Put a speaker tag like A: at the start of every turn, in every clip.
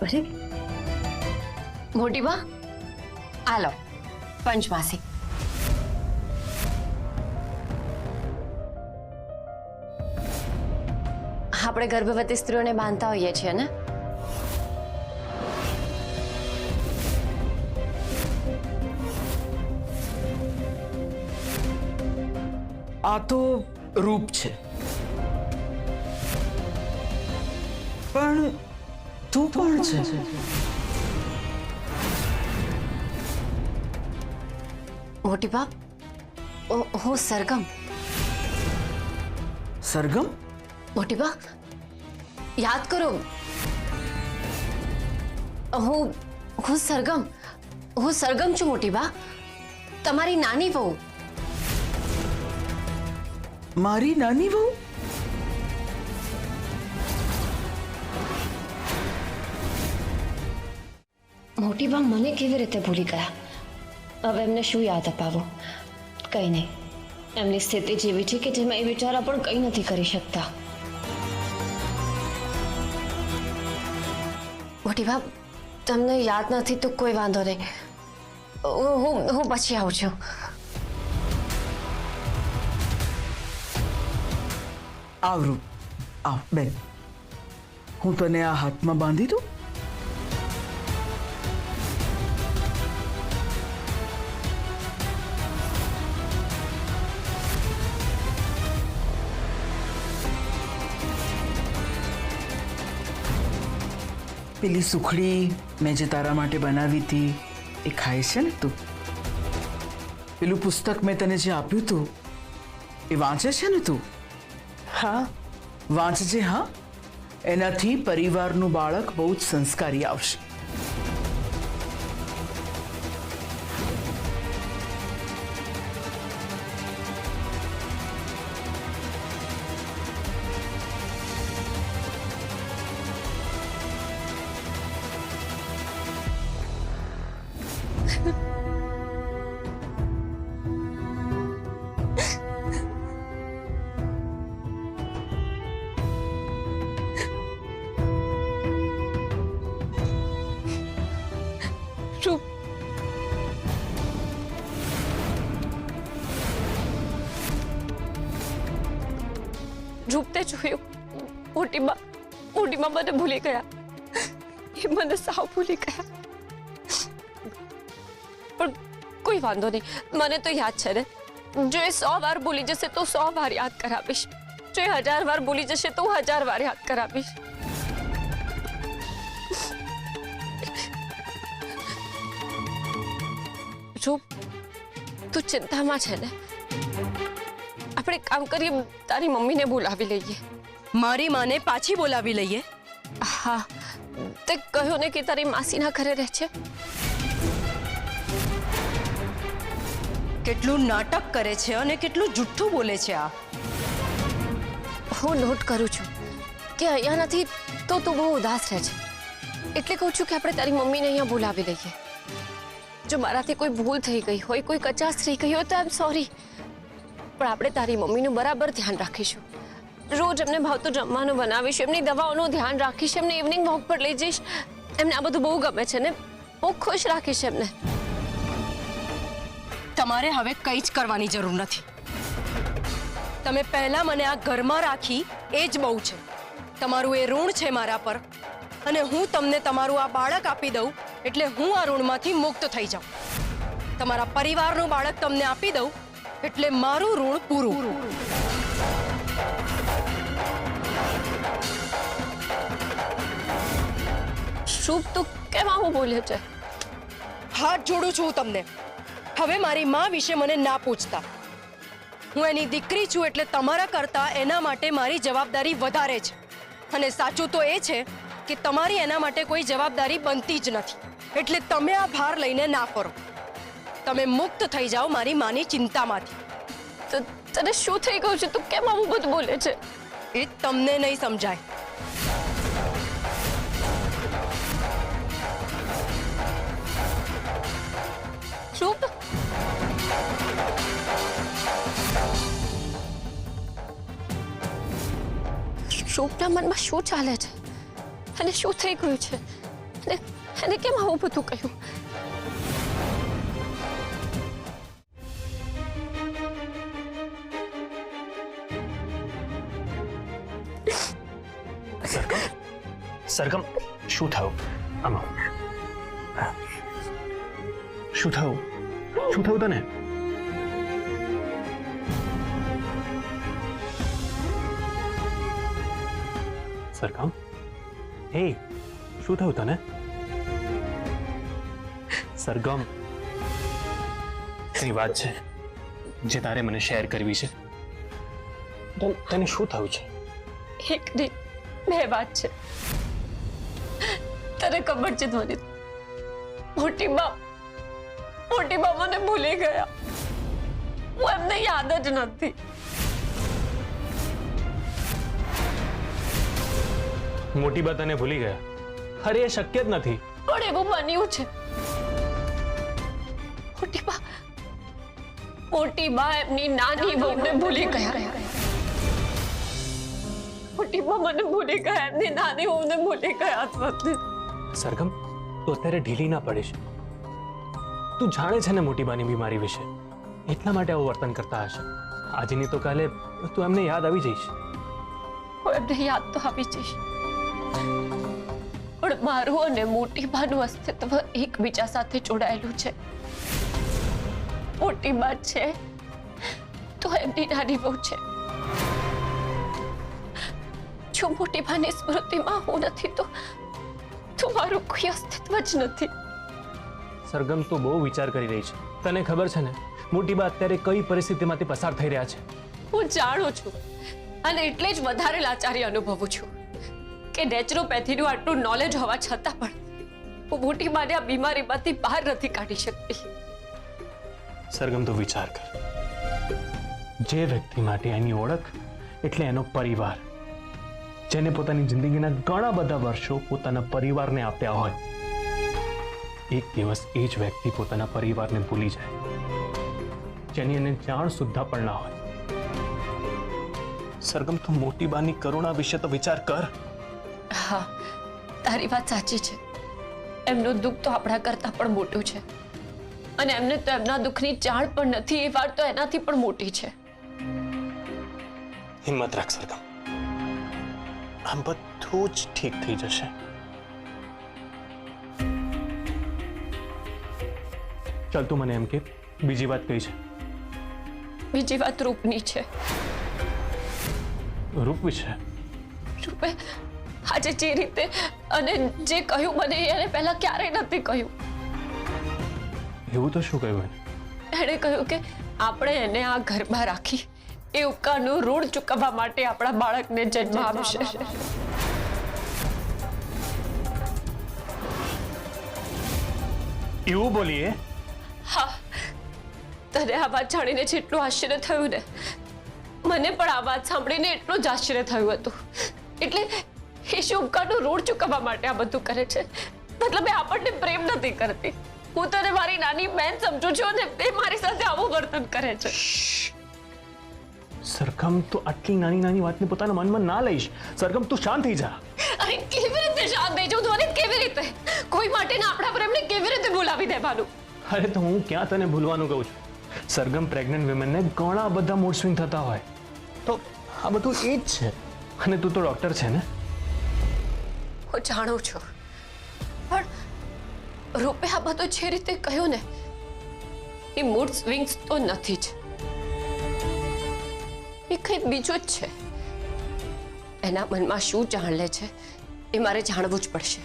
A: અરે
B: મોટી બા આ લો પંચમાસી. આપણે ગર્ભવતી સ્ત્રીઓને બાંધતા હોઈએ છીએ ને.
C: આ તો રૂપ છે, પણ તું કોણ છે?
B: મોટી બા હું સરગમ.
C: સરગમ?
B: મોટી બા યાદ કરો, હું સરગમ છું મોટી બા, તમારી નાની વહુ.
C: મારી નાની વહુ?
B: મોટી બા મને કેવી રીતે ભૂલી ગયા? હવે એમને શું યાદ અપાવું? કંઈ નહીં, એમની સ્થિતિ જેવી છે કે જેમાં એ બિચારા પણ કંઈ નથી કરી શકતા. મોટી બા તમને યાદ નથી તો કોઈ વાંધો નહીં, હું પછી આવું છું.
C: આવ રૂપ, આવ બેન, હું તને આ હાથમાં બાંધી દઉં. પેલી સુખડી મેં જે તારા માટે બનાવી હતી એ ખાય છે ને તું? પેલું પુસ્તક મેં તને જે આપ્યું હતું એ વાંચે છે ને તું? હા વાંચજે. હા, એનાથી પરિવારનું બાળક બહુ જ સંસ્કારી આવશે.
B: રૂપતે જોયું, મોટીમાં મને ભૂલી ગયા, એ મને સાવ ભૂલી ગયા. પણ કોઈ વાંધો નહીં, મને તો યાદ છે ને. જો એ 100 વાર ભૂલી જશે તો 100 વાર યાદ કરાવીશ, જો એ 1000 વાર ભૂલી જશે તો 1000 વાર યાદ કરાવીશ. રૂપ તું ચિંતામાં છે ને? આપણે કામ કરીએ, તારી મમ્મીને બોલાવી લઈએ.
A: મારી માને પાછી બોલાવી લઈએ.
B: હા, તે કહ્યું ને કે તારી માસીના ઘરે રહે છે.
A: કેટલું નાટક કરે છે અને કેટલું જુઠ્ઠું બોલે છે આ.
B: હું નોટ કરું છું કે અહીંયા નથી તો તું બહુ ઉદાસ રહે છે, એટલે કહું છું કે આપણે તારી મમ્મીને અહીંયા બોલાવી લઈએ. જો મારાથી કોઈ ભૂલ થઈ ગઈ હોય, કોઈ કચાશ થઈ ગઈ હોય તો આઈ એમ સોરી, પણ આપણે તારી મમ્મીનું બરાબર ધ્યાન રાખીશું. રોજ એમને ભાવતું જમવાનું બનાવીશું, એમની દવાઓનું ધ્યાન રાખીશ, એમને ઇવનિંગ વોક પર લઈ જઈશ. એમને આ બધું બહુ ગમે છે ને, બહુ ખુશ રાખીશ એમને.
A: તમારે હવે કંઈ જ કરવાની જરૂર નથી. તમે પહેલા મને આ ઘરમાં રાખી એ જ બહુ છે. તમારું એ ઋણ છે મારા પર, અને હું તમને તમારું આ બાળક આપી દઉં એટલે હું આ ઋણમાંથી મુક્ત થઈ જાઉં. તમારા પરિવારનું બાળક તમને આપી દઉં એટલે મારું ઋણ પૂરું.
B: શુભ તું કેમ આવું બોલે છે?
A: હાથ જોડું છું તમને. હવે મારી માં વિશે મને ના પૂછતા. હું એની દીકરી છું એટલે તમારા કરતા એના માટે મારી જવાબદારી વધારે છે. અને સાચું તો એ છે કે તમારી એના માટે કોઈ જવાબદારી બનતી જ નથી. એટલે તમે આ ભાર લઈને ના ફરો. તમે મુક્ત થઈ જાઓ મારી માની ચિંતામાંથી.
B: તો તને શું થઈ ગયું છે? તું કેમ આવું બધું બોલે છે?
A: એ તમને નહીં સમજાય.
B: શુભ શુભના મનમાં શું ચાલે છે અને શું થઈ ગયું છે? એને કેમ આવું બધું કહ્યું?
D: સરગમ, શું થયું? આમાં શું થયું? શું થયું તને? સરગમ, હે, શું થયું તને? સરગમ, કઈ વાત છે જે તારે મને શેર કરવી છે? તને શું થયું છે?
B: એક નહીં, બે વાત છે. તને ખબર છે ધ્વનિત, મોટી બા મને ભૂલી ગયા. હું એમને યાદ જ નથી.
D: મોટી બા તને ભૂલી ગયા? અરે એ શક્ય જ નથી.
B: પણ એવું બન્યું છે. મોટી બા એમની નાની વહુને ભૂલી ગયા. મોટી બા મને ભૂલી ગયા, એમની નાની વહુને ભૂલી ગયા.
D: સરગમ, તું અત્યારે ઢીલી ના પડીશ. તું જાણે છે ને મોટી બાની બીમારી વિશે, એટલા માટે આવું વર્તન કરતા હશે. આજે નહીં તો કાલે તું એમને યાદ આવી જઈશ.
B: હું એમને યાદ તો આવી જઈશ, પણ મારું અને મોટી બાનું અસ્તિત્વ એકબીજા સાથે જોડાયેલું છે. મોટી બા છે તો એમની નાની વહુ છે. જો મોટી બાની સ્મૃતિમાં હું નથી તો મારું કોઈ અસ્તિત્વ જ નથી.
D: સરગમ, તું બહુ વિચાર કરી રહી છે. તને ખબર છે ને મોટી બા અત્યારે કઈ પરિસ્થિતિમાંથી પસાર થઈ રહ્યા છે?
B: હું જાણું છું, અને એટલે જ વધારે લાચારી અનુભવું છું કે નેચરોપેથીનું આટલું નોલેજ હોવા છતાં પણ હું મોટી બાને આ બીમારીમાંથી બહાર નથી કાઢી શકતી.
D: સરગમ, તું વિચાર કર. જે વ્યક્તિ માટે એની ઓળખ એટલે એનો પરિવાર, જેને પોતાની જિંદગીના ઘણા બધા વર્ષો પોતાના પરિવારને આપ્યા હોય, એક દિવસ એ જ વ્યક્તિ પોતાના પરિવારને ભૂલી જાય, જેની એને જાણ સુદ્ધા પણ ના હોય. સરગમ, તું મોટી બાની કરુણા વિશે તો વિચાર કર.
B: હા, તારી વાત સાચી છે. એમનું દુઃખ તો આપણા કરતા પણ મોટું છે, અને એમને તો એમના દુઃખની જાણ પણ નથી. એ વાત તો એનાથી પણ મોટી છે.
D: હિંમત રાખ સરગમ, આમ બધું જ ઠીક થઈ જશે. ચાલ, તું મને એમ કે બીજી વાત કઈ છે?
B: બીજી વાત રૂપની છે.
D: રૂપ વિશે?
B: રૂપે આજે જે રીતે અને જે કહ્યું મને એને પહેલા ક્યારેય નથી કહ્યું.
D: એવું તો શું કહ્યું એને?
B: એણે કહ્યું કે આપણે એને આ ઘરમાં રાખી એ ઉપકારનું ઋણ ચૂકવવા માટે આપણા બાળકને જન્મ આપશે.
D: એવું બોલીએ?
B: હા, તને આ વાત જાણીને જેટલું આશ્ચર્ય થયું ને, મને પણ આ વાત સાંભળીને એટલું જ આશ્ચર્ય થયું હતું. એટલે એ શું ઉપકારનું ઋણ ચૂકવવા માટે આ બધું કરે છે? મતલબ એ આપણને પ્રેમ નથી કરતી. હું તને મારી નાની બહેન સમજુ છું અને એ મારી સાથે આવું વર્તન કરે છે.
D: સરગમ, તું આટલી નાની નાની વાતને પોતાના મનમાં ના લઈશ. સરગમ, તું શાંત થઈ જા.
B: અરે કેવી રીતે શાંત થઈ જાઉં ધ્વનિત? કેવી રીતે? કોઈ માટેના આપણા પ્રેમને કેવી રીતે ભૂલાવી દેવાનું?
D: અરે તો હું ક્યાં તને ભૂલવાનું કહું છું? સરગમ, પ્રેગ્નન્ટ વિમેનને ઘણા બધા મૂડ સ્વિંગ થતા હોય, તો આ બધું એ જ છે. અને તું તો ડોક્ટર છે ને?
B: હું જાણું છું, પણ રૂપે આ બધું જે રીતે કહ્યું ને, એ મૂડ સ્વિંગ્સ તો નથી જ. એ કંઈ બીજું જ છે. એના મનમાં શું જાણ લે છે એ મારે જાણવું જ પડશે.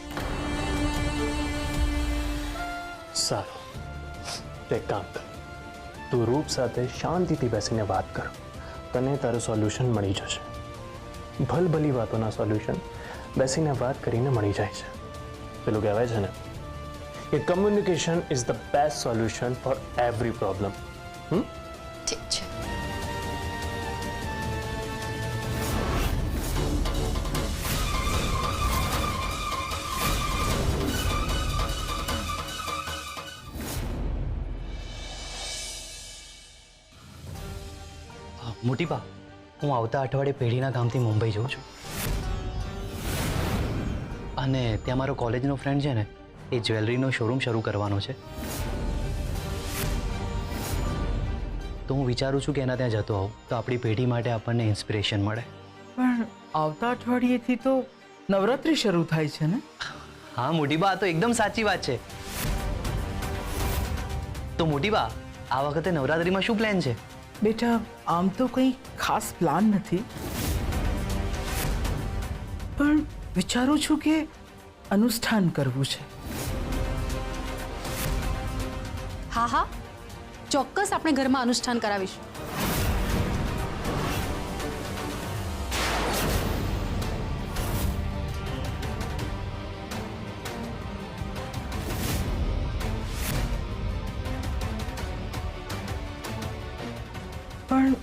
D: સારું, તો એક કામ કર. તું રૂપ સાથે શાંતિથી બેસીને વાત કર. તને તારું સોલ્યુશન મળી જશે. ભલભલી વાતોના સોલ્યુશન બેસીને વાત કરીને મળી જાય છે. પેલું કહેવાય છે ને કે communication is the best solution for every problem.
B: ઠીક છે.
E: મોટી બા, હું આવતા અઠવાડિયે પેઢીના ગામથી મુંબઈ જઉં છું. અને ત્યાં મારો કોલેજનો ફ્રેન્ડ છે ને એ જ્વેલરીનો શોરૂમ શરૂ કરવાનો છે, તો હું વિચારું છું કે એના ત્યાં જતો આવું તો આપણી પેઢી માટે આપણને ઇન્સ્પિરેશન મળે.
C: પણ આવતા અઠવાડિયેથી તો નવરાત્રિ શરૂ થાય છે ને?
E: હા મોટી બા, આ તો એકદમ સાચી વાત છે. તો મોટી બા, આ વખતે નવરાત્રિમાં શું પ્લાન છે?
C: બેટા, આમ તો કંઈ ખાસ પ્લાન નથી, પણ વિચારું છું કે અનુષ્ઠાન કરવું છે.
F: હા હા, ચોક્કસ આપણે ઘરમાં અનુષ્ઠાન કરાવીશું.
C: પણ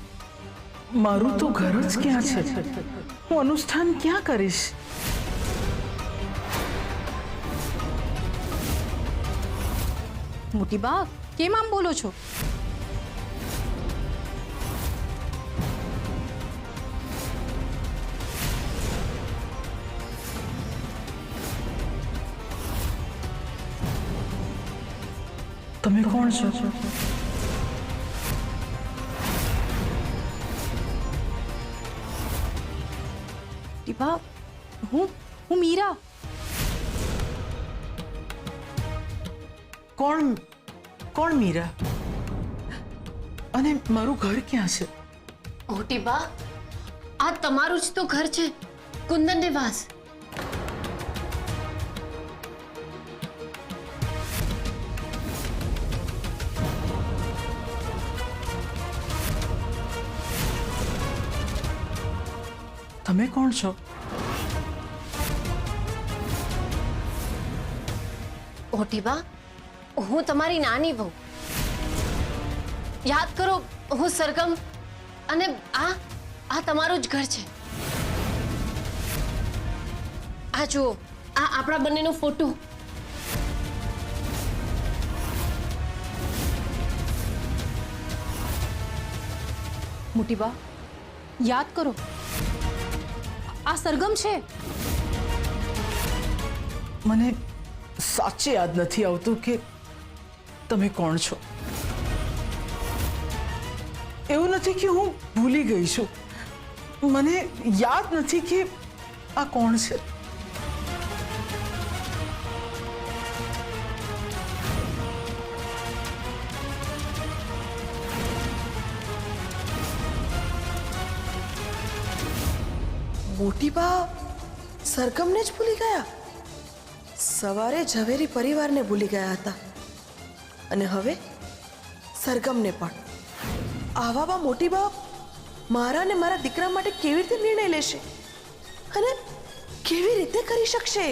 C: મારું તો ઘર જ ક્યાં છે? હું અનુષ્ઠાન ક્યાં કરીશ?
F: મોટી બા, કેમ આમ બોલો છો?
C: તમે કોણ છો?
F: મોટી બા, હું મીરા.
C: કોણ મીરા? અને મારું ઘર ક્યાં છે?
B: મોટી બા, આ તમારું જ તો ઘર છે, કુંદન નિવાસ.
C: તમે કોણ છો?
B: મોટી બા, હું તમારી નાની વહુ. યાદ કરો, હું સરગમ, અને આ તમારું જ ઘર છે. આ જુઓ, આ આપણા બંનેનો ફોટો.
F: મોટી બા, યાદ કરો, આ સરગમ છે.
C: મને સાચે યાદ નથી આવતું કે તમે કોણ છો. એવું નથી કે હું ભૂલી ગઈ છું, મને યાદ નથી કે આ કોણ છે.
G: મોટી બા સરગમને જ ભૂલી ગયા? સવારે ઝવેરી પરિવારને ભૂલી ગયા હતા અને હવે સરગમને પણ. આવા બા મોટી બા મારા ને મારા દીકરા માટે કેવી રીતે નિર્ણય લેશે અને કેવી રીતે કરી શકશે?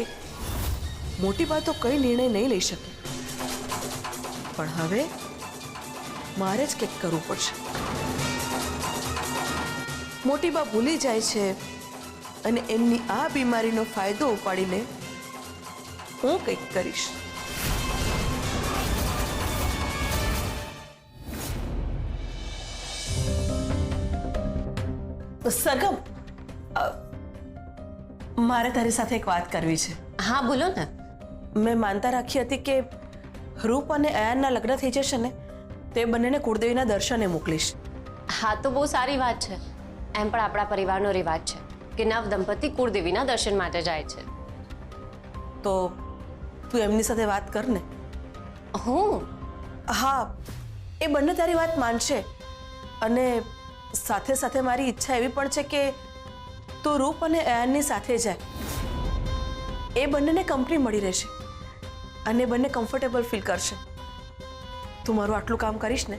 G: મોટી બા તો કઈ નિર્ણય નહીં લઈ શકે, પણ હવે મારે જ કંઈક કરવું પડશે. મોટી બા ભૂલી જાય છે અને એમની આ બીમારીનો ફાયદો ઉપાડીને હું કંઈક કરીશ. સરગમ, મારે તારી સાથે એક વાત કરવી છે.
B: હા બોલો ને.
G: મેં માનતા રાખી હતી કે રૂપ અને અયાનના લગ્ન થઈ જશે ને તે બંનેને કુળદેવીના દર્શને મોકલીશ.
B: હા તો બહુ સારી વાત છે. એમ પણ આપણા પરિવારનો રિવાજ છે કે નવ દંપતી કુળદેવીના દર્શન માટે જાય છે.
G: તો તું એમની સાથે વાત કર ને.
B: હું?
G: હા, એ બંને તારી વાત માનશે અને સાથે સાથે મારી ઈચ્છા એવી પણ છે કે તું રૂપ અને અયાનની સાથે જાય. એ બંનેને કંપની મળી રહેશે અને બંને કમ્ફર્ટેબલ ફીલ કરશે. તું મારું આટલું કામ કરીશ ને